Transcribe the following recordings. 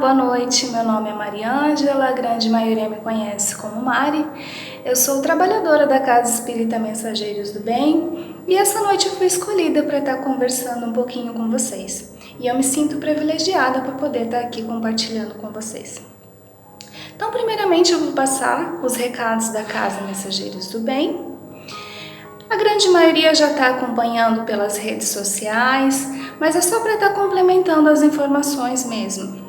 boa noite. Meu nome é Mariângela, a grande maioria me conhece como Mari. Eu sou trabalhadora da Casa Espírita Mensageiros do Bem e essa noite eu fui escolhida para estar conversando um pouquinho com vocês. E eu me sinto privilegiada por poder estar aqui compartilhando com vocês. Então, primeiramente eu vou passar os recados da Casa Mensageiros do Bem. A grande maioria já está acompanhando pelas redes sociais, mas é só para estar complementando as informações mesmo.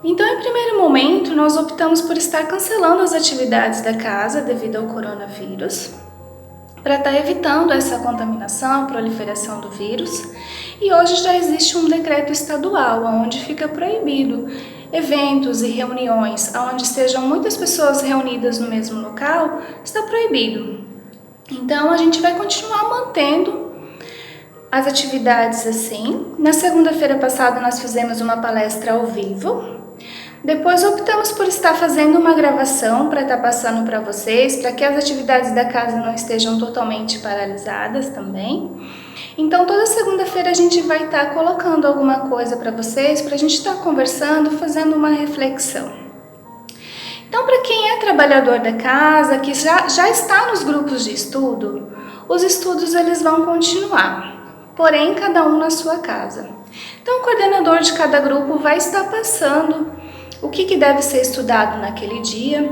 Então, em primeiro momento, nós optamos por estar cancelando as atividades da casa devido ao coronavírus, para estar evitando essa contaminação, a proliferação do vírus. E hoje já existe um decreto estadual onde fica proibido eventos e reuniões onde estejam muitas pessoas reunidas no mesmo local, está proibido. Então, a gente vai continuar mantendo as atividades assim. Na segunda-feira passada, nós fizemos uma palestra ao vivo. Depois, optamos por estar fazendo uma gravação para estar passando para vocês, para que as atividades da casa não estejam totalmente paralisadas também. Então, toda segunda-feira a gente vai estar colocando alguma coisa para vocês, para a gente estar conversando, fazendo uma reflexão. Então, para quem é trabalhador da casa, que já está nos grupos de estudo, os estudos eles vão continuar, porém cada um na sua casa. Então, o coordenador de cada grupo vai estar passando o que deve ser estudado naquele dia.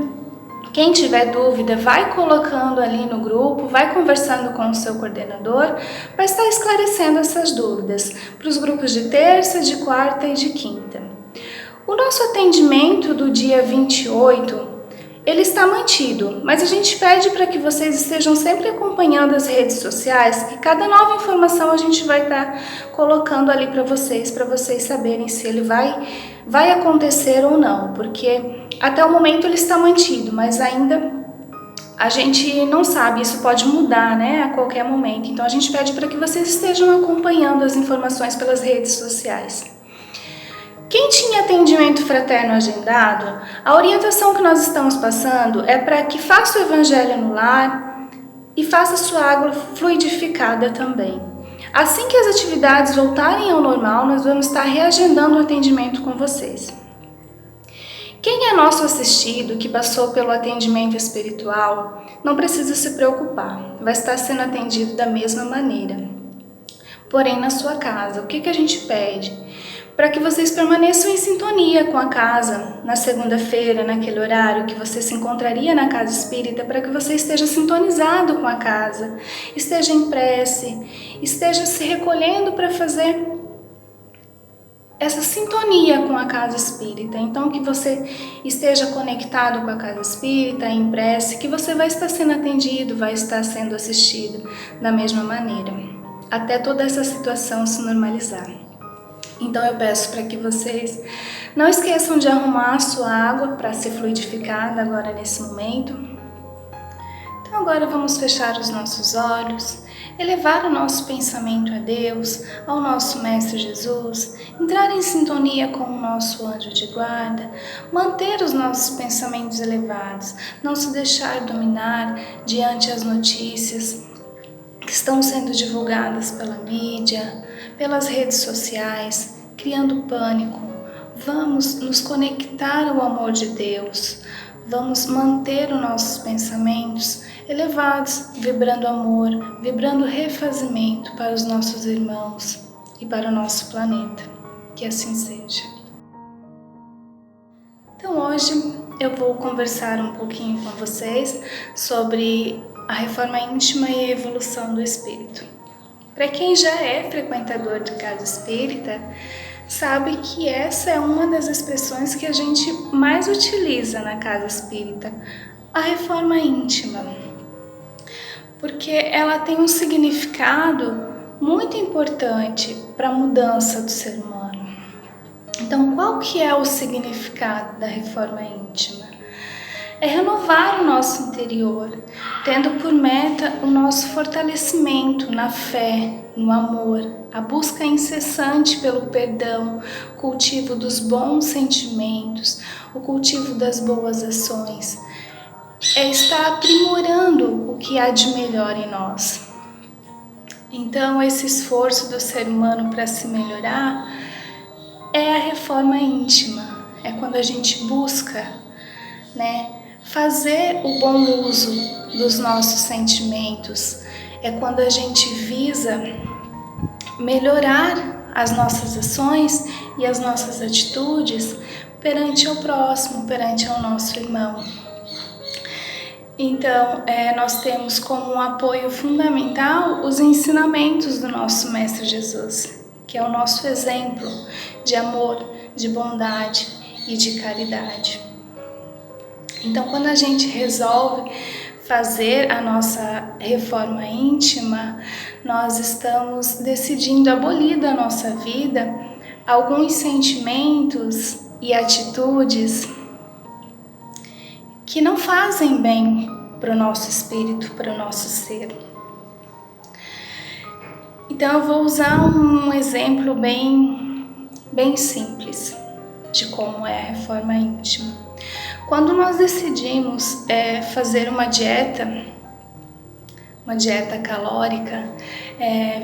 Quem tiver dúvida, vai colocando ali no grupo, vai conversando com o seu coordenador, para estar esclarecendo essas dúvidas para os grupos de terça, de quarta e de quinta. O nosso atendimento do dia 28, ele está mantido, mas a gente pede para que vocês estejam sempre acompanhando as redes sociais, que cada nova informação a gente vai estar colocando ali para vocês saberem se ele vai acontecer ou não, porque até o momento ele está mantido, mas ainda a gente não sabe, isso pode mudar, né, a qualquer momento. Então a gente pede para que vocês estejam acompanhando as informações pelas redes sociais. Quem tinha atendimento fraterno agendado, a orientação que nós estamos passando é para que faça o evangelho no lar e faça sua água fluidificada também. Assim que as atividades voltarem ao normal, nós vamos estar reagendando o atendimento com vocês. Quem é nosso assistido, que passou pelo atendimento espiritual, não precisa se preocupar, vai estar sendo atendido da mesma maneira. Porém, na sua casa, o que a gente pede? Para que vocês permaneçam em sintonia com a casa na segunda-feira, naquele horário que você se encontraria na casa espírita, para que você esteja sintonizado com a casa, esteja em prece, esteja se recolhendo para fazer essa sintonia com a casa espírita. Então, que você esteja conectado com a casa espírita, em prece, que você vai estar sendo atendido, vai estar sendo assistido da mesma maneira, até toda essa situação se normalizar. Então eu peço para que vocês não esqueçam de arrumar a sua água para ser fluidificada agora nesse momento. Então agora vamos fechar os nossos olhos, elevar o nosso pensamento a Deus, ao nosso Mestre Jesus, entrar em sintonia com o nosso anjo de guarda, manter os nossos pensamentos elevados, não se deixar dominar diante as notícias que estão sendo divulgadas pela mídia, pelas redes sociais, criando pânico. Vamos nos conectar ao amor de Deus, vamos manter os nossos pensamentos elevados, vibrando amor, vibrando refazimento para os nossos irmãos e para o nosso planeta. Que assim seja. Então hoje eu vou conversar um pouquinho com vocês sobre a reforma íntima e a evolução do espírito. Para quem já é frequentador de casa espírita, sabe que essa é uma das expressões que a gente mais utiliza na casa espírita, a reforma íntima, porque ela tem um significado muito importante para a mudança do ser humano. Então, qual que é o significado da reforma íntima? É renovar o nosso interior, tendo por meta o nosso fortalecimento na fé, no amor, a busca incessante pelo perdão, o cultivo dos bons sentimentos, o cultivo das boas ações. É estar aprimorando o que há de melhor em nós. Então, esse esforço do ser humano para se melhorar é a reforma íntima, é quando a gente busca, né, fazer o bom uso dos nossos sentimentos, é quando a gente visa melhorar as nossas ações e as nossas atitudes perante o próximo, perante o nosso irmão. Então, nós temos como um apoio fundamental os ensinamentos do nosso Mestre Jesus, que é o nosso exemplo de amor, de bondade e de caridade. Então, quando a gente resolve fazer a nossa reforma íntima, nós estamos decidindo abolir da nossa vida alguns sentimentos e atitudes que não fazem bem para o nosso espírito, para o nosso ser. Então eu vou usar um exemplo bem simples de como é a reforma íntima. Quando nós decidimos fazer uma dieta calórica,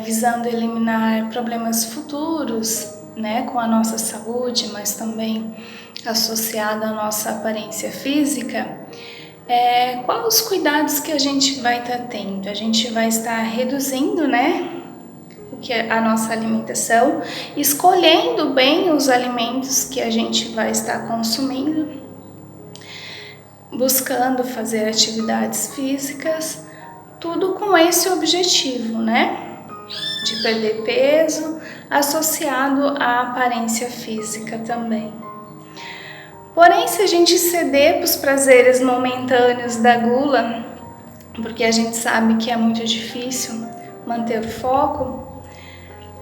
visando eliminar problemas futuros, né, com a nossa saúde, mas também associado à nossa aparência física, quais os cuidados que a gente vai estar tendo? A gente vai estar reduzindo, né, a nossa alimentação, escolhendo bem os alimentos que a gente vai estar consumindo, buscando fazer atividades físicas, tudo com esse objetivo, né? De perder peso, associado à aparência física também. Porém, se a gente ceder para os prazeres momentâneos da gula, porque a gente sabe que é muito difícil manter o foco,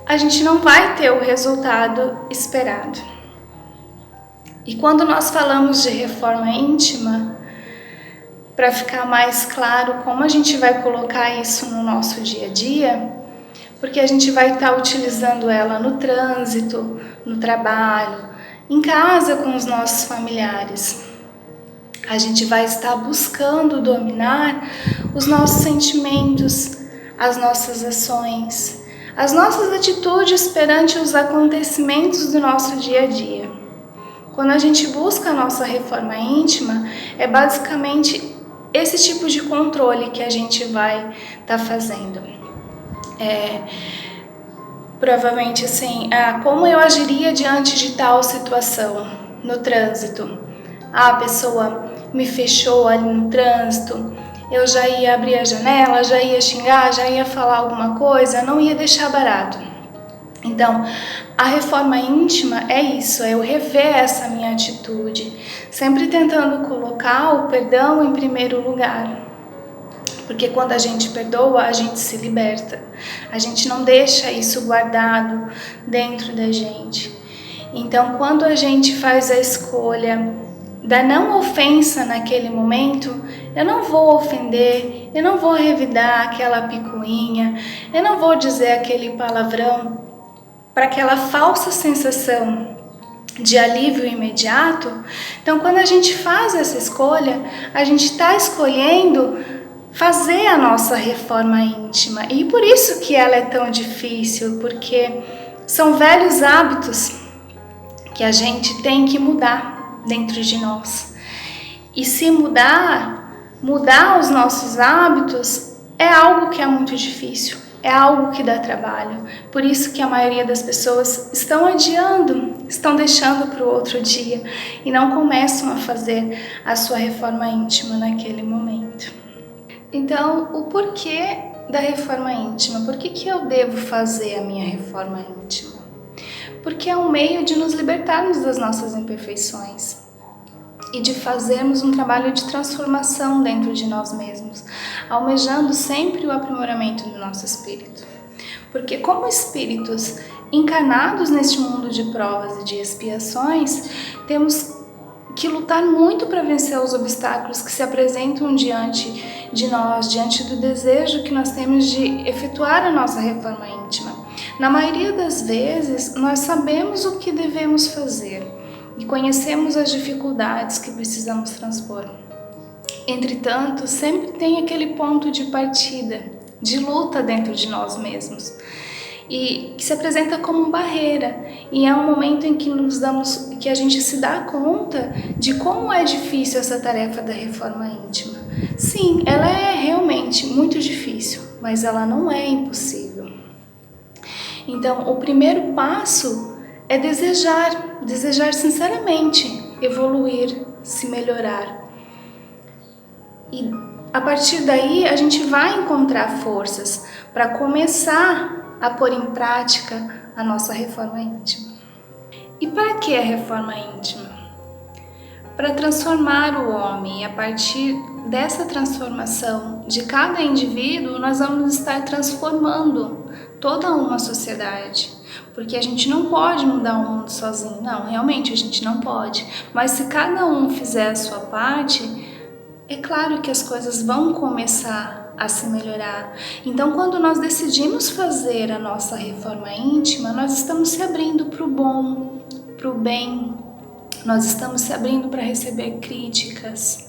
a gente não vai ter o resultado esperado. E quando nós falamos de reforma íntima, para ficar mais claro como a gente vai colocar isso no nosso dia a dia, porque a gente vai estar utilizando ela no trânsito, no trabalho, em casa com os nossos familiares. A gente vai estar buscando dominar os nossos sentimentos, as nossas ações, as nossas atitudes perante os acontecimentos do nosso dia a dia. Quando a gente busca a nossa reforma íntima, é basicamente esse tipo de controle que a gente vai estar fazendo. Provavelmente assim, como eu agiria diante de tal situação no trânsito? A pessoa me fechou ali no trânsito, eu já ia abrir a janela, já ia xingar, já ia falar alguma coisa, não ia deixar barato. Então, a reforma íntima é isso, é eu rever essa minha atitude, sempre tentando colocar o perdão em primeiro lugar. Porque quando a gente perdoa, a gente se liberta. A gente não deixa isso guardado dentro da gente. Então, quando a gente faz a escolha da não ofensa naquele momento, eu não vou ofender, eu não vou revidar aquela picuinha, eu não vou dizer aquele palavrão para aquela falsa sensação de alívio imediato. Então, quando a gente faz essa escolha, a gente está escolhendo fazer a nossa reforma íntima. E por isso que ela é tão difícil, porque são velhos hábitos que a gente tem que mudar dentro de nós. E se mudar os nossos hábitos é algo que é muito difícil, é algo que dá trabalho. Por isso que a maioria das pessoas estão adiando, estão deixando para o outro dia e não começam a fazer a sua reforma íntima naquele momento. Então, o porquê da reforma íntima? Por que eu devo fazer a minha reforma íntima? Porque é um meio de nos libertarmos das nossas imperfeições e de fazermos um trabalho de transformação dentro de nós mesmos, almejando sempre o aprimoramento do nosso espírito. Porque como espíritos encarnados neste mundo de provas e de expiações, temos que lutar muito para vencer os obstáculos que se apresentam diante de nós, diante do desejo que nós temos de efetuar a nossa reforma íntima. Na maioria das vezes, nós sabemos o que devemos fazer e conhecemos as dificuldades que precisamos transpor. Entretanto, sempre tem aquele ponto de partida, de luta dentro de nós mesmos. e que se apresenta como barreira. E é um momento em que a gente se dá conta de como é difícil essa tarefa da reforma íntima. Sim, ela é realmente muito difícil, mas ela não é impossível. Então, o primeiro passo é desejar sinceramente evoluir, se melhorar. E a partir daí a gente vai encontrar forças para começar a pôr em prática a nossa reforma íntima. E para que a reforma íntima? Para transformar o homem, e a partir dessa transformação de cada indivíduo, nós vamos estar transformando toda uma sociedade. Porque a gente não pode mudar o mundo sozinho, não, realmente a gente não pode. Mas se cada um fizer a sua parte, é claro que as coisas vão começar a se melhorar. Então, quando nós decidimos fazer a nossa reforma íntima, nós estamos se abrindo para o bom, para o bem. Nós estamos se abrindo para receber críticas,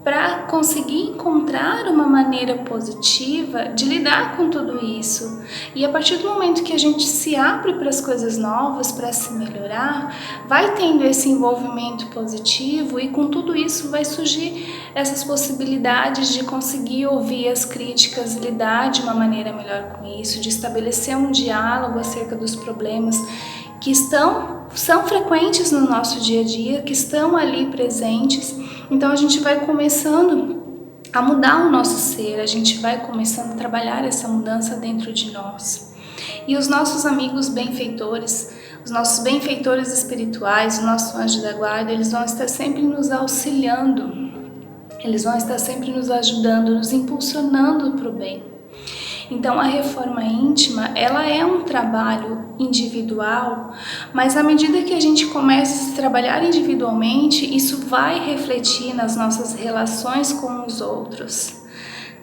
para conseguir encontrar uma maneira positiva de lidar com tudo isso. E a partir do momento que a gente se abre para as coisas novas, para se melhorar, vai tendo esse envolvimento positivo e com tudo isso vai surgir essas possibilidades de conseguir ouvir as críticas, lidar de uma maneira melhor com isso, de estabelecer um diálogo acerca dos problemas que são frequentes no nosso dia a dia, que estão ali presentes. Então a gente vai começando a mudar o nosso ser, a gente vai começando a trabalhar essa mudança dentro de nós. E os nossos amigos benfeitores, os nossos benfeitores espirituais, o nosso anjo da guarda, eles vão estar sempre nos auxiliando, eles vão estar sempre nos ajudando, nos impulsionando para o bem. Então a reforma íntima, ela é um trabalho individual, mas à medida que a gente começa a se trabalhar individualmente, isso vai refletir nas nossas relações com os outros,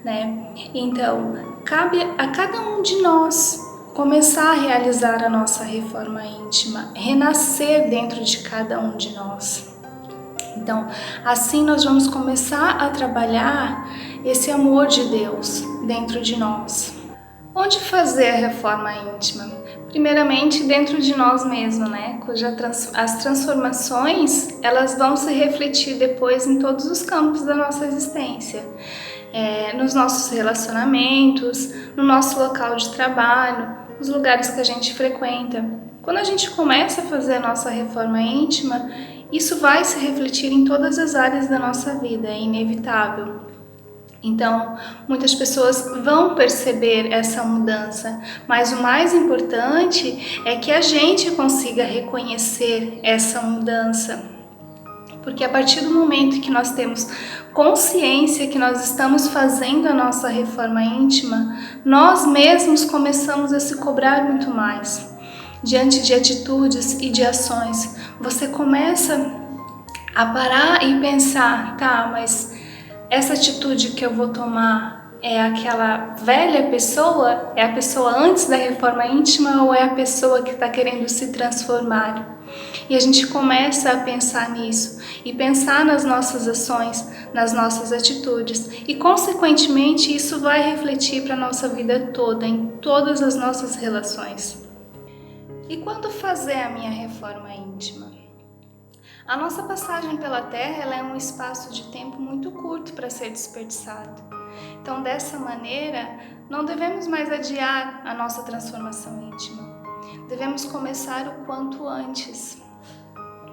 né? Então, cabe a cada um de nós começar a realizar a nossa reforma íntima, renascer dentro de cada um de nós. Então, assim nós vamos começar a trabalhar esse amor de Deus dentro de nós. Onde fazer a reforma íntima? Primeiramente dentro de nós mesmos, né? As transformações, elas vão se refletir depois em todos os campos da nossa existência. Nos nossos relacionamentos, no nosso local de trabalho, nos lugares que a gente frequenta. Quando a gente começa a fazer a nossa reforma íntima, isso vai se refletir em todas as áreas da nossa vida, é inevitável. Então, muitas pessoas vão perceber essa mudança, mas o mais importante é que a gente consiga reconhecer essa mudança. Porque a partir do momento que nós temos consciência que nós estamos fazendo a nossa reforma íntima, nós mesmos começamos a se cobrar muito mais. Diante de atitudes e de ações, você começa a parar e pensar, tá, mas essa atitude que eu vou tomar é aquela velha pessoa? É a pessoa antes da reforma íntima ou é a pessoa que está querendo se transformar? E a gente começa a pensar nisso e pensar nas nossas ações, nas nossas atitudes e, consequentemente, isso vai refletir para a nossa vida toda, em todas as nossas relações. E quando fazer a minha reforma íntima? A nossa passagem pela Terra ela é um espaço de tempo muito curto para ser desperdiçado. Então, dessa maneira, não devemos mais adiar a nossa transformação íntima. Devemos começar o quanto antes.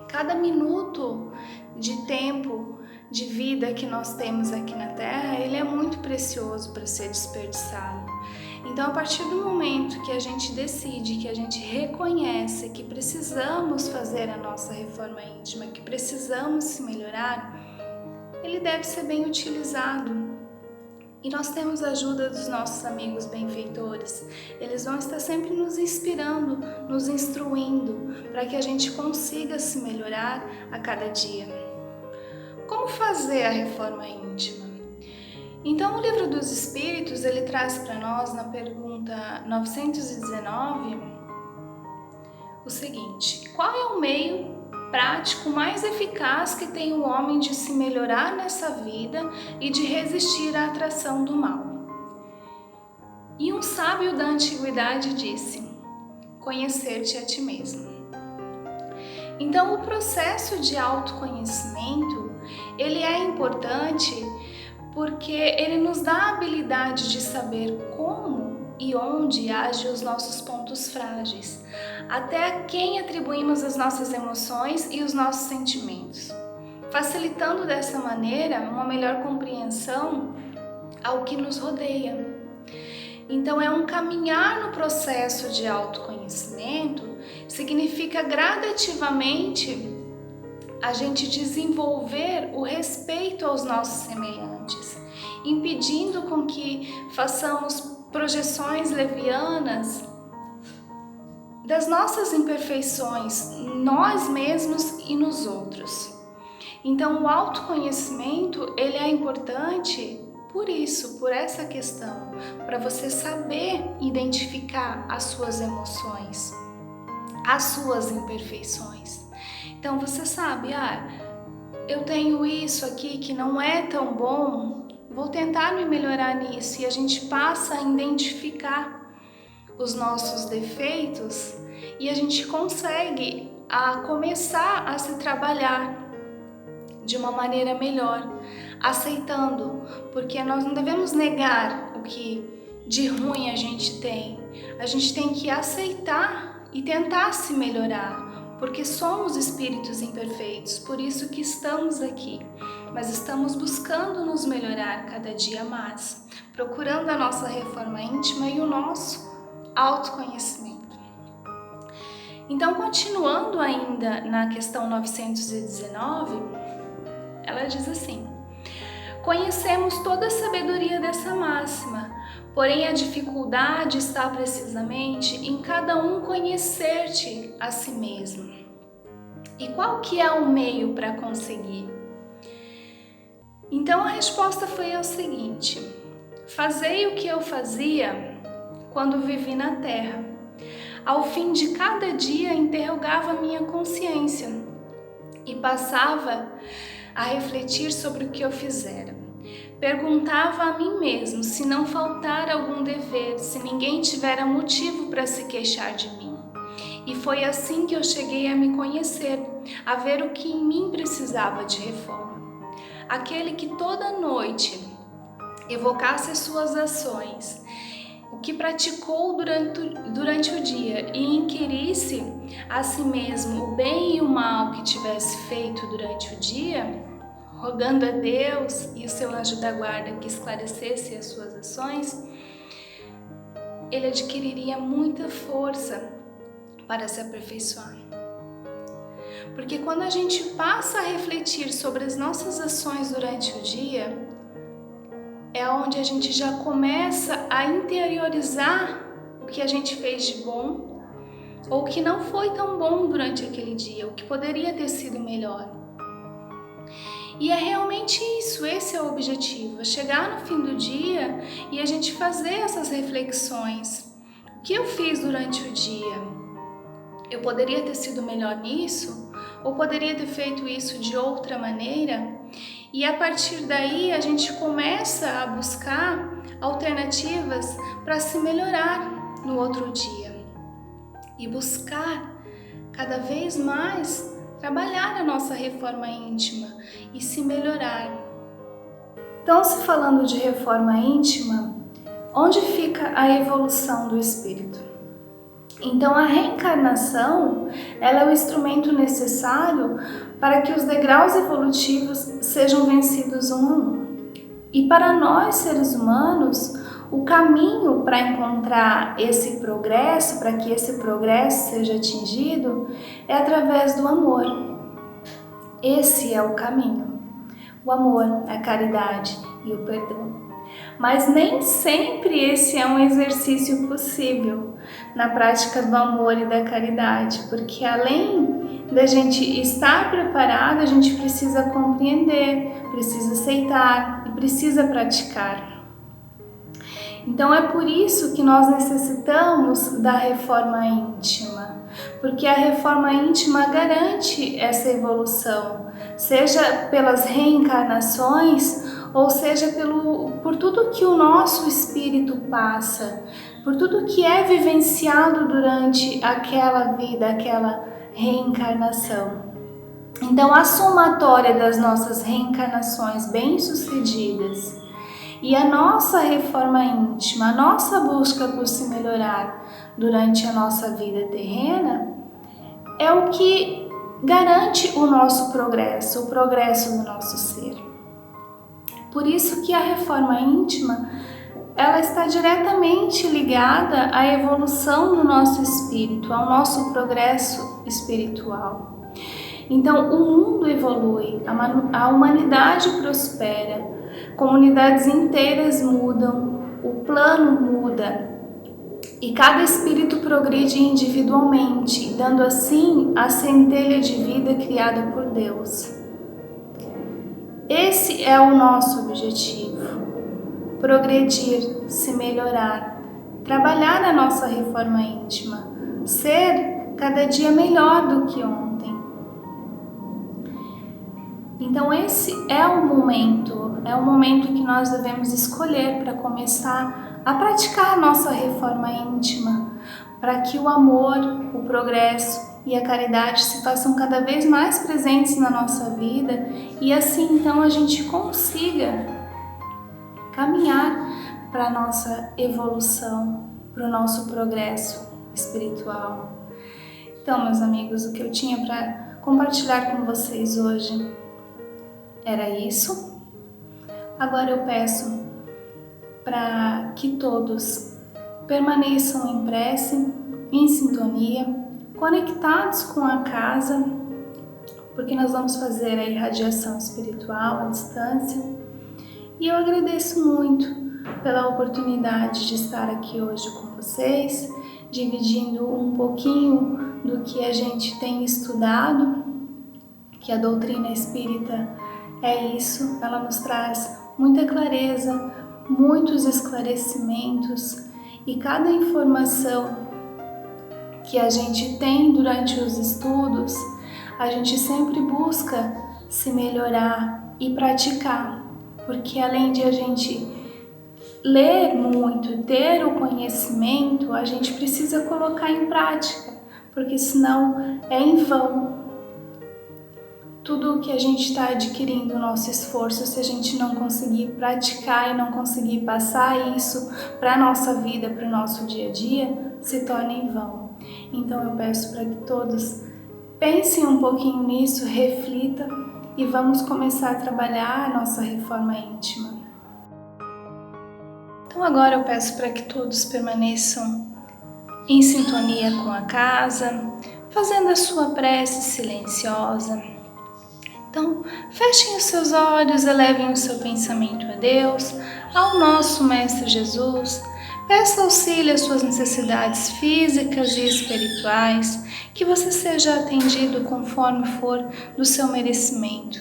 Cada minuto de tempo, de vida que nós temos aqui na Terra, ele é muito precioso para ser desperdiçado. Então, a partir do momento que a gente decide, que a gente reconhece que precisamos fazer a nossa reforma íntima, que precisamos se melhorar, ele deve ser bem utilizado. E nós temos a ajuda dos nossos amigos benfeitores. Eles vão estar sempre nos inspirando, nos instruindo, para que a gente consiga se melhorar a cada dia. Como fazer a reforma íntima? Então, o Livro dos Espíritos, ele traz para nós, na pergunta 919, o seguinte: qual é o meio prático mais eficaz que tem o homem de se melhorar nessa vida e de resistir à atração do mal? E um sábio da antiguidade disse: conhecer-te a ti mesmo. Então, o processo de autoconhecimento, ele é importante porque ele nos dá a habilidade de saber como e onde agem os nossos pontos frágeis, até a quem atribuímos as nossas emoções e os nossos sentimentos, facilitando dessa maneira uma melhor compreensão ao que nos rodeia. Então, é um caminhar no processo de autoconhecimento, significa gradativamente a gente desenvolver o respeito aos nossos semelhantes, impedindo com que façamos projeções levianas das nossas imperfeições, nós mesmos e nos outros. Então, o autoconhecimento, ele é importante por isso, por essa questão, para você saber identificar as suas emoções, as suas imperfeições. Então você sabe, eu tenho isso aqui que não é tão bom, vou tentar me melhorar nisso, e a gente passa a identificar os nossos defeitos e a gente consegue começar a se trabalhar de uma maneira melhor, aceitando, porque nós não devemos negar o que de ruim a gente tem que aceitar e tentar se melhorar, porque somos espíritos imperfeitos, por isso que estamos aqui, mas estamos buscando nos melhorar cada dia mais, procurando a nossa reforma íntima e o nosso autoconhecimento. Então, continuando ainda na questão 919, ela diz assim: conhecemos toda a sabedoria dessa máxima, porém a dificuldade está precisamente em cada um conhecer-te a si mesmo. E qual que é o meio para conseguir? Então a resposta foi a seguinte: fazei o que eu fazia quando vivi na terra. Ao fim de cada dia interrogava minha consciência e passava a refletir sobre o que eu fizera. Perguntava a mim mesmo se não faltara algum dever, se ninguém tivera motivo para se queixar de mim. E foi assim que eu cheguei a me conhecer, a ver o que em mim precisava de reforma. Aquele que toda noite evocasse as suas ações, o que praticou durante o dia e inquirisse a si mesmo o bem e o mal que tivesse feito durante o dia, rogando a Deus e o seu anjo da guarda que esclarecesse as suas ações, ele adquiriria muita força para se aperfeiçoar. Porque quando a gente passa a refletir sobre as nossas ações durante o dia, é onde a gente já começa a interiorizar o que a gente fez de bom ou o que não foi tão bom durante aquele dia, o que poderia ter sido melhor. E é realmente isso, esse é o objetivo, é chegar no fim do dia e a gente fazer essas reflexões. O que eu fiz durante o dia? Eu poderia ter sido melhor nisso? Ou poderia ter feito isso de outra maneira? E a partir daí a gente começa a buscar alternativas para se melhorar no outro dia. E buscar cada vez mais trabalhar a nossa reforma íntima e se melhorar. Então, se falando de reforma íntima, onde fica a evolução do espírito? Então, a reencarnação, ela é o instrumento necessário para que os degraus evolutivos sejam vencidos um a um. E para nós, seres humanos, o caminho para encontrar esse progresso, para que esse progresso seja atingido, é através do amor. Esse é o caminho. O amor, a caridade e o perdão. Mas nem sempre esse é um exercício possível na prática do amor e da caridade, porque além da gente estar preparado, a gente precisa compreender, precisa aceitar e precisa praticar. Então é por isso que nós necessitamos da reforma íntima, porque a reforma íntima garante essa evolução, seja pelas reencarnações ou seja, por tudo que o nosso espírito passa, por tudo que é vivenciado durante aquela vida, aquela reencarnação. Então, a somatória das nossas reencarnações bem-sucedidas e a nossa reforma íntima, a nossa busca por se melhorar durante a nossa vida terrena, é o que garante o nosso progresso, o progresso do nosso ser. Por isso que a reforma íntima, ela está diretamente ligada à evolução do nosso espírito, ao nosso progresso espiritual. Então, o mundo evolui, a humanidade prospera, comunidades inteiras mudam, o plano muda e cada espírito progride individualmente, dando assim a centelha de vida criada por Deus. Esse é o nosso objetivo: progredir, se melhorar, trabalhar a nossa reforma íntima, ser cada dia melhor do que ontem. Então esse é o momento que nós devemos escolher para começar a praticar a nossa reforma íntima, para que o amor, o progresso e a caridade se façam cada vez mais presentes na nossa vida e assim então a gente consiga caminhar para a nossa evolução, para o nosso progresso espiritual. Então, meus amigos, o que eu tinha para compartilhar com vocês hoje era isso. Agora eu peço para que todos permaneçam em prece, em sintonia, conectados com a casa, porque nós vamos fazer a irradiação espiritual à distância. E eu agradeço muito pela oportunidade de estar aqui hoje com vocês, dividindo um pouquinho do que a gente tem estudado, que a doutrina espírita é isso, ela nos traz muita clareza, muitos esclarecimentos e cada informação que a gente tem durante os estudos, a gente sempre busca se melhorar e praticar, porque além de a gente ler muito, ter o conhecimento, a gente precisa colocar em prática, porque senão é em vão. Tudo o que a gente está adquirindo, o nosso esforço, se a gente não conseguir praticar e não conseguir passar isso para a nossa vida, para o nosso dia a dia, se torna em vão. Então eu peço para que todos pensem um pouquinho nisso, reflitam e vamos começar a trabalhar a nossa reforma íntima. Então agora eu peço para que todos permaneçam em sintonia com a casa, fazendo a sua prece silenciosa. Então, fechem os seus olhos, elevem o seu pensamento a Deus, ao nosso Mestre Jesus. Peça auxílio às suas necessidades físicas e espirituais, que você seja atendido conforme for do seu merecimento.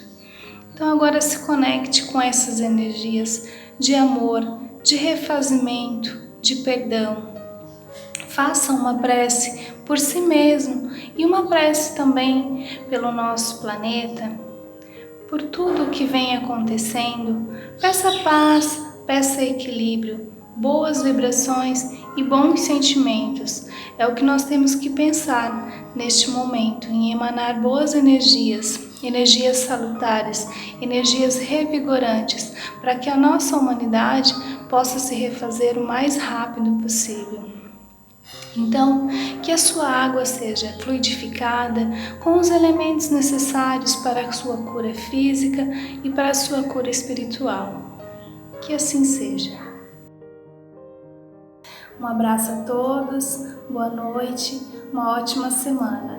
Então agora se conecte com essas energias de amor, de refazimento, de perdão. Faça uma prece por si mesmo e uma prece também pelo nosso planeta, por tudo o que vem acontecendo. Peça paz, peça equilíbrio, boas vibrações e bons sentimentos. É o que nós temos que pensar neste momento, em emanar boas energias, energias salutares, energias revigorantes, para que a nossa humanidade possa se refazer o mais rápido possível. Então, que a sua água seja fluidificada com os elementos necessários para a sua cura física e para a sua cura espiritual. Que assim seja. Um abraço a todos, boa noite, uma ótima semana.